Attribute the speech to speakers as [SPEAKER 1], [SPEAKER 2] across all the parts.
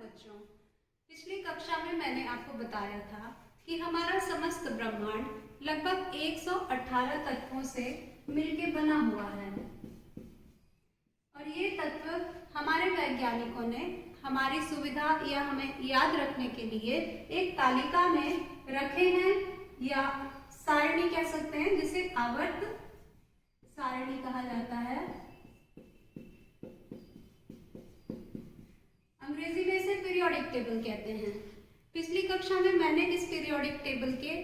[SPEAKER 1] बच्चों, पिछली कक्षा में मैंने आपको बताया था कि हमारा समस्त ब्रह्मांड लगभग 118 तत्वों से मिलकर बना हुआ है और ये तत्व हमारे वैज्ञानिकों ने हमारी सुविधा या हमें याद रखने के लिए एक तालिका में रखे हैं या सारणी कह सकते हैं, जिसे आवर्त सारणी कहा जाता है। अंग्रेजी में इसे पीरियोडिक टेबल कहते हैं। पिछली कक्षा में मैंने इस पीरियोडिक टेबल के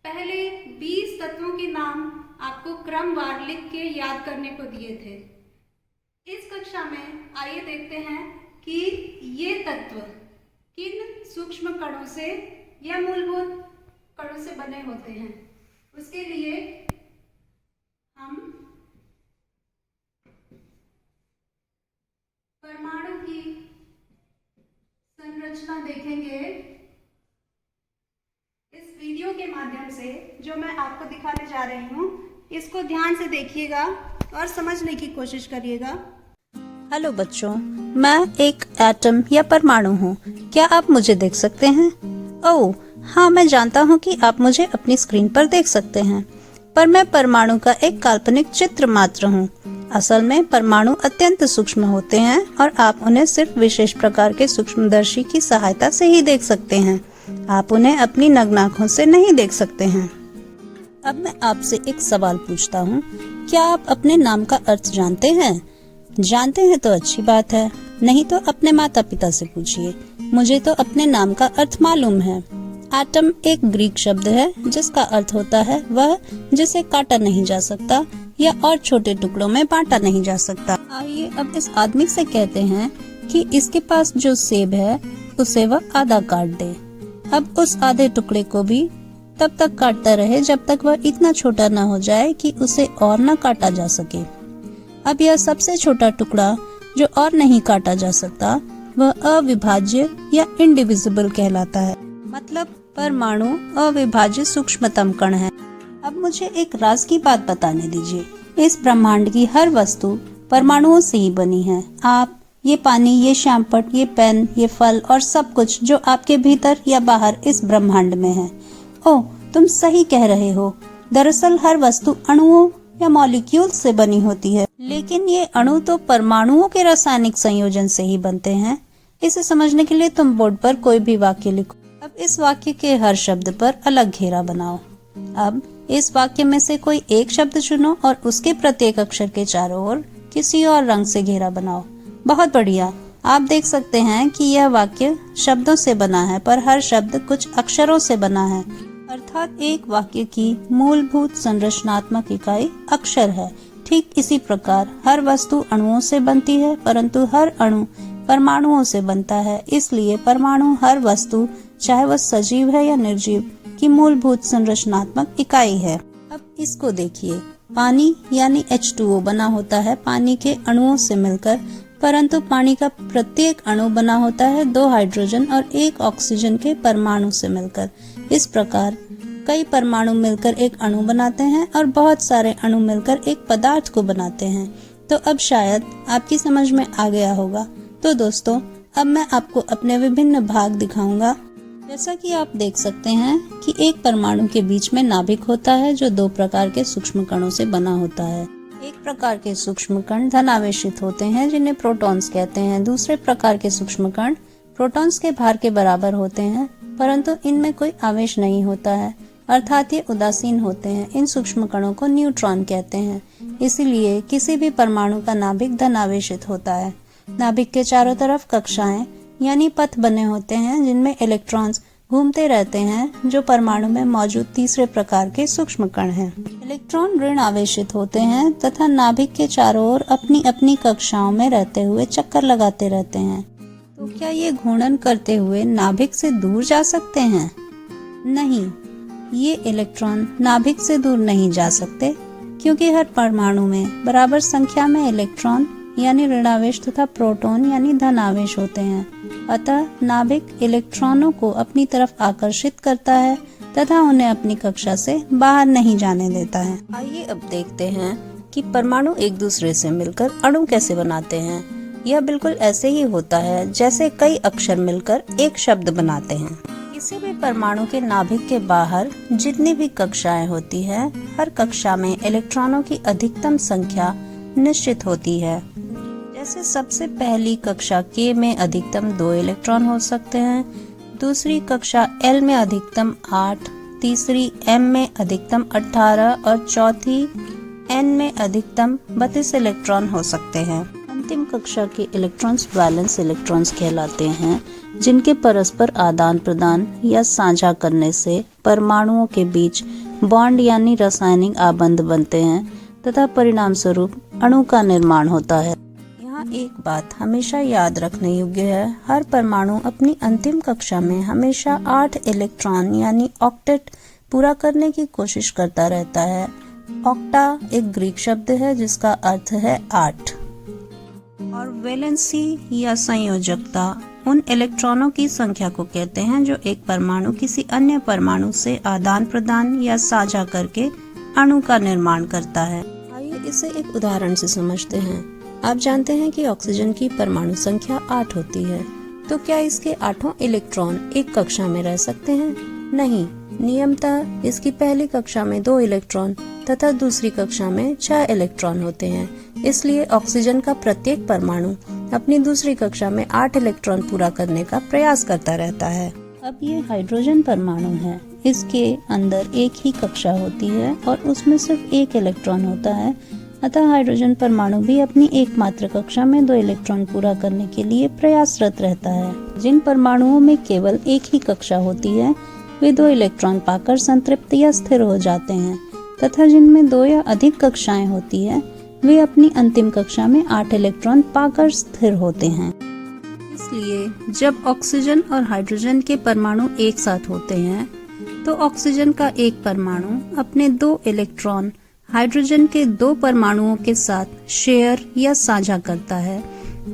[SPEAKER 1] पहले 20 तत्वों के नाम आपको क्रमवार लिख के याद करने को दिए थे। इस कक्षा में आइए देखते हैं कि ये तत्व किन सूक्ष्म कणों से या मूलभूत कणों से बने होते हैं। उसके लिए हम परमाणु की संरचना देखेंगे इस वीडियो के माध्यम से। जो मैं आपको दिखाने जा रही हूँ, इसको ध्यान से देखिएगा और समझने की कोशिश करिएगा।
[SPEAKER 2] हेलो बच्चों, मैं एक एटम या परमाणु हूँ। क्या आप मुझे देख सकते हैं? ओह हाँ, मैं जानता हूँ कि आप मुझे अपनी स्क्रीन पर देख सकते हैं, पर मैं परमाणु का एक काल्पनिक चित्र मात्र हूँ। असल में परमाणु अत्यंत सूक्ष्म होते हैं और आप उन्हें सिर्फ विशेष प्रकार के सूक्ष्मदर्शी की सहायता से ही देख सकते हैं। आप उन्हें अपनी नग्न आँखों से नहीं देख सकते हैं। अब मैं आपसे एक सवाल पूछता हूँ, क्या आप अपने नाम का अर्थ जानते हैं? जानते हैं तो अच्छी बात है, नहीं तो अपने माता पिता से पूछिए। मुझे तो अपने नाम का अर्थ मालूम है। एटम एक ग्रीक शब्द है जिसका अर्थ होता है वह जिसे काटा नहीं जा सकता या और छोटे टुकड़ों में बांटा नहीं जा सकता। आइए अब इस आदमी से कहते हैं कि इसके पास जो सेब है उसे वह आधा काट दे। अब उस आधे टुकड़े को भी तब तक काटता रहे जब तक वह इतना छोटा न हो जाए कि उसे और न काटा जा सके। अब यह सबसे छोटा टुकड़ा जो और नहीं काटा जा सकता वह अविभाज्य या इनडिविजिबल कहलाता है। मतलब परमाणु अविभाज्य सूक्ष्मतम कण है। अब मुझे एक राज की बात बताने दीजिए। इस ब्रह्मांड की हर वस्तु परमाणुओं से ही बनी है। आप, ये पानी, ये श्यामपट्ट, ये पेन, ये फल और सब कुछ जो आपके भीतर या बाहर इस ब्रह्मांड में है। ओह, तुम सही कह रहे हो। दरअसल हर वस्तु अणुओं या मॉलिक्यूल से बनी होती है, लेकिन ये अणु तो परमाणुओं के रासायनिक संयोजन से ही बनते हैं। इसे समझने के लिए तुम बोर्ड पर कोई भी वाक्य लिखो। अब इस वाक्य के हर शब्द पर अलग घेरा बनाओ। अब इस वाक्य में से कोई एक शब्द चुनो और उसके प्रत्येक अक्षर के चारों ओर किसी और रंग से घेरा बनाओ। बहुत बढ़िया। आप देख सकते हैं कि यह वाक्य शब्दों से बना है, पर हर शब्द कुछ अक्षरों से बना है। अर्थात एक वाक्य की मूलभूत संरचनात्मक इकाई अक्षर है। ठीक इसी प्रकार हर वस्तु अणुओं से बनती है, परंतु हर अणु परमाणुओं से बनता है। इसलिए परमाणु हर वस्तु, चाहे वह सजीव है या निर्जीव, की मूलभूत संरचनात्मक इकाई है। अब इसको देखिए। पानी यानी H2O बना होता है पानी के अणुओं से मिलकर, परंतु पानी का प्रत्येक अणु बना होता है 2 हाइड्रोजन और 1 ऑक्सीजन के परमाणु से मिलकर। इस प्रकार कई परमाणु मिलकर एक अणु बनाते हैं और बहुत सारे अणु मिलकर एक पदार्थ को बनाते हैं। तो अब शायद आपकी समझ में आ गया होगा। तो दोस्तों, अब मैं आपको अपने विभिन्न भाग दिखाऊंगा। जैसा कि आप देख सकते हैं कि एक परमाणु के बीच में नाभिक होता है जो 2 प्रकार के सूक्ष्म कणों से बना होता है। एक प्रकार के सूक्ष्म कण धनावेशित होते हैं जिन्हें प्रोटॉन्स कहते हैं। दूसरे प्रकार के सूक्ष्म कण प्रोटॉन्स के भार के बराबर होते हैं, परंतु इनमें कोई आवेश नहीं होता है, अर्थात ये उदासीन होते हैं। इन सूक्ष्म कणों को न्यूट्रॉन कहते हैं। इसीलिए किसी भी परमाणु का नाभिक धनावेशित होता है। नाभिक के चारों तरफ कक्षाएं यानी पथ बने होते हैं जिनमें इलेक्ट्रॉन्स घूमते रहते हैं, जो परमाणु में मौजूद तीसरे प्रकार के सूक्ष्म कण हैं। इलेक्ट्रॉन ऋण आवेशित होते हैं तथा नाभिक के चारों ओर अपनी अपनी कक्षाओं में रहते हुए चक्कर लगाते रहते हैं। तो क्या ये घूर्णन करते हुए नाभिक से दूर जा सकते हैं? नहीं, ये इलेक्ट्रॉन नाभिक से दूर नहीं जा सकते, क्योंकि हर परमाणु में बराबर संख्या में इलेक्ट्रॉन यानी ऋणावेश तथा प्रोटॉन यानी धनावेश होते हैं। अतः नाभिक इलेक्ट्रॉनों को अपनी तरफ आकर्षित करता है तथा उन्हें अपनी कक्षा से बाहर नहीं जाने देता है। आइए अब देखते हैं कि परमाणु एक दूसरे से मिलकर अणु कैसे बनाते हैं। यह बिल्कुल ऐसे ही होता है जैसे कई अक्षर मिलकर एक शब्द बनाते हैं। किसी भी परमाणु के नाभिक के बाहर जितनी भी कक्षाएं होती है, हर कक्षा में इलेक्ट्रॉनों की अधिकतम संख्या निश्चित होती है। जैसे सबसे पहली कक्षा K में अधिकतम 2 इलेक्ट्रॉन हो सकते हैं, दूसरी कक्षा L में अधिकतम 8, तीसरी M में अधिकतम 18 और चौथी N में अधिकतम 32 इलेक्ट्रॉन हो सकते हैं। अंतिम कक्षा के इलेक्ट्रॉन्स वैलेंस इलेक्ट्रॉन्स कहलाते हैं, जिनके परस्पर आदान प्रदान या साझा करने से परमाणुओं के बीच बॉन्ड यानी रासायनिक आबंध बनते हैं तथा परिणाम स्वरूप अणु का निर्माण होता है। यहाँ एक बात हमेशा याद रखने योग्य है, हर परमाणु अपनी अंतिम कक्षा में हमेशा 8 इलेक्ट्रॉन यानी ऑक्टेट पूरा करने की कोशिश करता रहता है। ऑक्टा एक ग्रीक शब्द है जिसका अर्थ है 8 और वैलेंसी या संयोजकता उन इलेक्ट्रॉनों की संख्या को कहते हैं जो एक परमाणु किसी अन्य परमाणु से आदान प्रदान या साझा करके अणु का निर्माण करता है। आइए इसे एक उदाहरण से समझते हैं। आप जानते हैं कि ऑक्सीजन की परमाणु संख्या 8 होती है, तो क्या इसके 8 इलेक्ट्रॉन एक कक्षा में रह सकते हैं? नहीं, नियमतः इसकी पहली कक्षा में 2 इलेक्ट्रॉन तथा दूसरी कक्षा में 6 इलेक्ट्रॉन होते हैं। इसलिए ऑक्सीजन का प्रत्येक परमाणु अपनी दूसरी कक्षा में 8 इलेक्ट्रॉन पूरा करने का प्रयास करता रहता है। अब ये हाइड्रोजन परमाणु है, इसके अंदर एक ही कक्षा होती है और उसमें सिर्फ 1 इलेक्ट्रॉन होता है, अतः हाइड्रोजन परमाणु भी अपनी एकमात्र कक्षा में 2 इलेक्ट्रॉन पूरा करने के लिए प्रयासरत रहता है। जिन परमाणुओं में केवल एक ही कक्षा होती है वे 2 इलेक्ट्रॉन पाकर संतृप्त या स्थिर हो जाते हैं तथा जिनमें 2 या अधिक कक्षाएं होती है वे अपनी अंतिम कक्षा में 8 इलेक्ट्रॉन पाकर स्थिर होते हैं। इसलिए जब ऑक्सीजन और हाइड्रोजन के परमाणु एक साथ होते हैं तो ऑक्सीजन का एक परमाणु अपने 2 इलेक्ट्रॉन हाइड्रोजन के 2 परमाणुओं के साथ शेयर या साझा करता है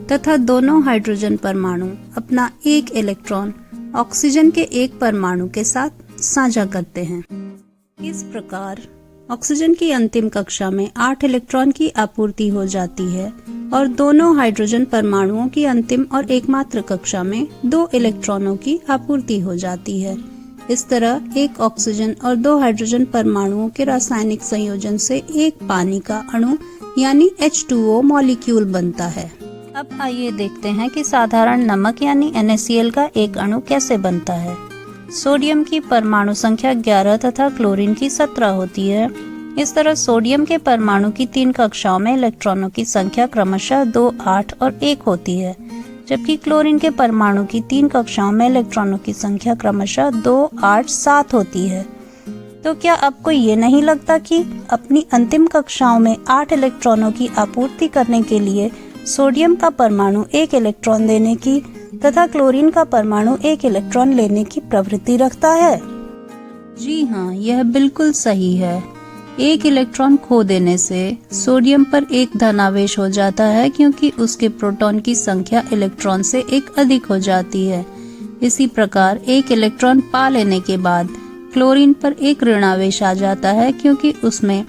[SPEAKER 2] तथा दोनों हाइड्रोजन परमाणु अपना 1 इलेक्ट्रॉन ऑक्सीजन के एक परमाणु के साथ साझा करते हैं। इस प्रकार ऑक्सीजन की अंतिम कक्षा में 8 इलेक्ट्रॉन की आपूर्ति हो जाती है और दोनों हाइड्रोजन परमाणुओं की अंतिम और एकमात्र कक्षा में 2 इलेक्ट्रॉनों की आपूर्ति हो जाती है। इस तरह एक ऑक्सीजन और 2 हाइड्रोजन परमाणुओं के रासायनिक संयोजन से एक पानी का अणु यानी H2O मॉलिक्यूल बनता है। अब आइए देखते हैं कि साधारण नमक यानी NaCl का एक अणु कैसे बनता है। सोडियम की परमाणु संख्या 11 तथा क्लोरीन की 17 होती है। इस तरह सोडियम के परमाणु की 3 कक्षाओं में इलेक्ट्रॉनों की संख्या क्रमशः 2, 8 और 1 होती है, जबकि क्लोरीन के परमाणु की 3 कक्षाओं में इलेक्ट्रॉनों की संख्या क्रमशः 2, 8, 7 होती है। तो क्या आपको ये नहीं लगता कि अपनी अंतिम कक्षाओं में 8 इलेक्ट्रॉनों की आपूर्ति करने के लिए सोडियम का परमाणु 1 इलेक्ट्रॉन देने की तथा क्लोरीन का परमाणु 1 इलेक्ट्रॉन लेने की प्रवृत्ति रखता है? जी हाँ, यह बिल्कुल सही है। 1 इलेक्ट्रॉन खो देने से सोडियम पर एक धनावेश हो जाता है क्योंकि उसके प्रोटॉन की संख्या इलेक्ट्रॉन से 1 अधिक हो जाती है। इसी प्रकार 1 इलेक्ट्रॉन पा लेने के बाद क्लोरीन पर एक ऋणावेश आ जाता है क्योंकि उसमें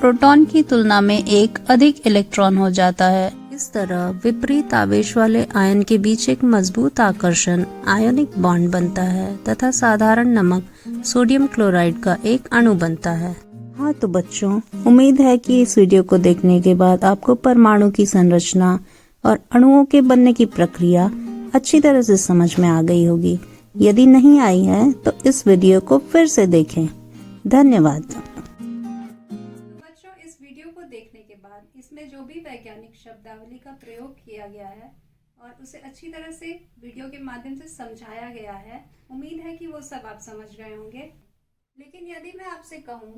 [SPEAKER 2] प्रोटॉन की तुलना में 1 अधिक इलेक्ट्रॉन हो जाता है। इस तरह विपरीत आवेश वाले आयन के बीच एक मजबूत आकर्षण आयनिक बॉन्ड बनता है तथा साधारण नमक सोडियम क्लोराइड का एक अणु बनता है। हाँ तो बच्चों, उम्मीद है कि इस वीडियो को देखने के बाद आपको परमाणु की संरचना और अणुओं के बनने की प्रक्रिया अच्छी तरह से समझ में आ गई होगी। यदि नहीं आई है तो इस वीडियो को फिर से देखें। धन्यवाद।
[SPEAKER 1] देखने के बाद इसमें जो भी वैज्ञानिक शब्दावली का प्रयोग किया गया है और उसे अच्छी तरह से वीडियो के माध्यम से समझाया गया है, उम्मीद है कि वो सब आप समझ गए होंगे। लेकिन यदि मैं आपसे कहूँ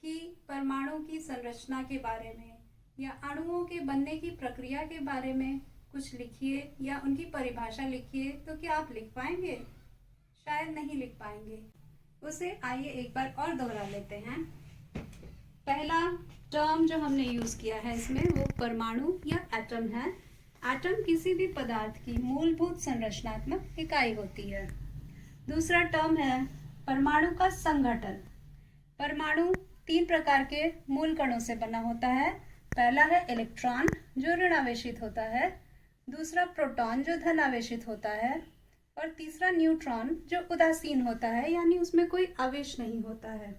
[SPEAKER 1] कि परमाणु की संरचना के बारे में या अणुओं के बनने की प्रक्रिया के बारे में कुछ लिखिए या उनकी परिभाषा लिखिए, तो क्या आप लिख पाएंगे? शायद नहीं लिख पाएंगे। उसे आइए एक बार और दोहरा लेते हैं। पहला टर्म जो हमने यूज किया है इसमें वो परमाणु या एटम है। एटम किसी भी पदार्थ की मूलभूत संरचनात्मक इकाई होती है। दूसरा टर्म है परमाणु का संघटन। परमाणु 3 प्रकार के मूल कणों से बना होता है। पहला है इलेक्ट्रॉन जो ऋणावेशित होता है, दूसरा प्रोटॉन जो धन आवेशित होता है, और तीसरा न्यूट्रॉन जो उदासीन होता है, यानी उसमें कोई आवेश नहीं होता है।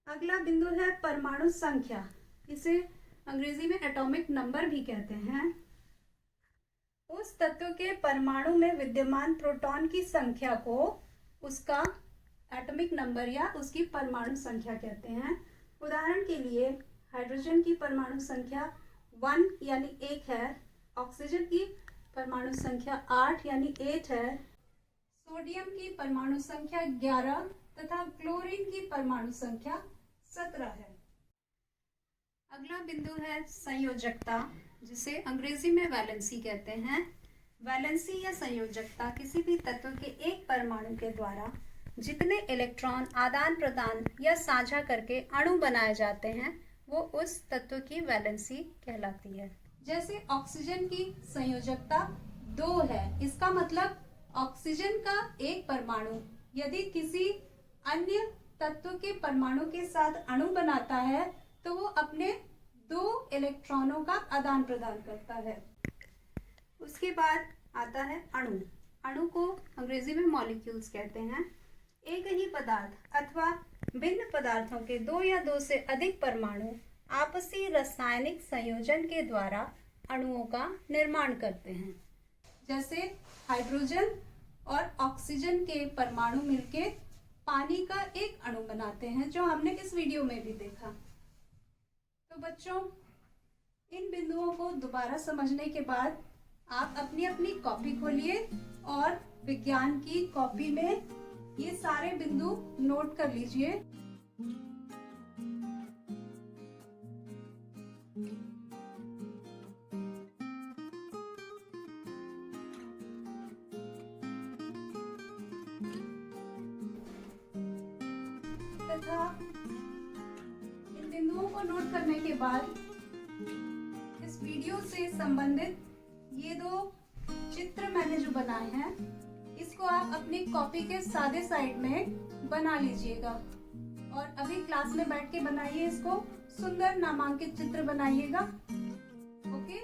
[SPEAKER 1] अगला बिंदु है परमाणु संख्या, इसे अंग्रेजी में एटॉमिक नंबर भी कहते हैं। उस तत्व के परमाणु में विद्यमान प्रोटॉन की संख्या को उसका एटॉमिक नंबर या उसकी परमाणु संख्या कहते हैं। उदाहरण के लिए हाइड्रोजन की परमाणु संख्या 1 यानी 1 है, ऑक्सीजन की परमाणु संख्या 8 यानी 8 है, सोडियम की परमाणु संख्या 11 तथा क्लोरीन की परमाणु संख्या 17 है। अगला बिंदु है संयोजकता, जिसे अंग्रेजी में वैलेंसी कहते हैं। वैलेंसी या संयोजकता किसी भी तत्व के एक परमाणु के द्वारा जितने इलेक्ट्रॉन आदान प्रदान या साझा करके अणु बनाए जाते हैं, वो उस तत्व की वैलेंसी कहलाती है। जैसे ऑक्सीजन की संयोजकता 2 है, इसका मतलब ऑक्सीजन का एक परमाणु यदि किसी अन्य तत्व के परमाणु के साथ अणु बनाता है तो वो अपने 2 इलेक्ट्रॉनों का आदान प्रदान करता है। उसके बाद आता है अणु। अणु को अंग्रेजी में मॉलिक्यूल्स कहते हैं। एक ही पदार्थ अथवा भिन्न पदार्थों के 2 या 2 से अधिक परमाणु आपसी रासायनिक संयोजन के द्वारा अणुओं का निर्माण करते हैं। जैसे हाइड्रोजन और ऑक्सीजन के परमाणु मिलके पानी का एक अणु बनाते हैं, जो हमने इस वीडियो में भी देखा। तो बच्चों, इन बिंदुओं को दोबारा समझने के बाद आप अपनी अपनी कॉपी खोलिए और विज्ञान की कॉपी में ये सारे बिंदु नोट कर लीजिए। तथा इन बिंदुओं को नोट करने के बाद इस वीडियो से संबंधित ये 2 चित्र मैंने जो बनाए हैं, इसको आप अपनी कॉपी के सादे साइड में बना लीजिएगा और अभी क्लास में बैठ के बनाइए। इसको सुंदर नामांकित चित्र बनाइएगा। ओके।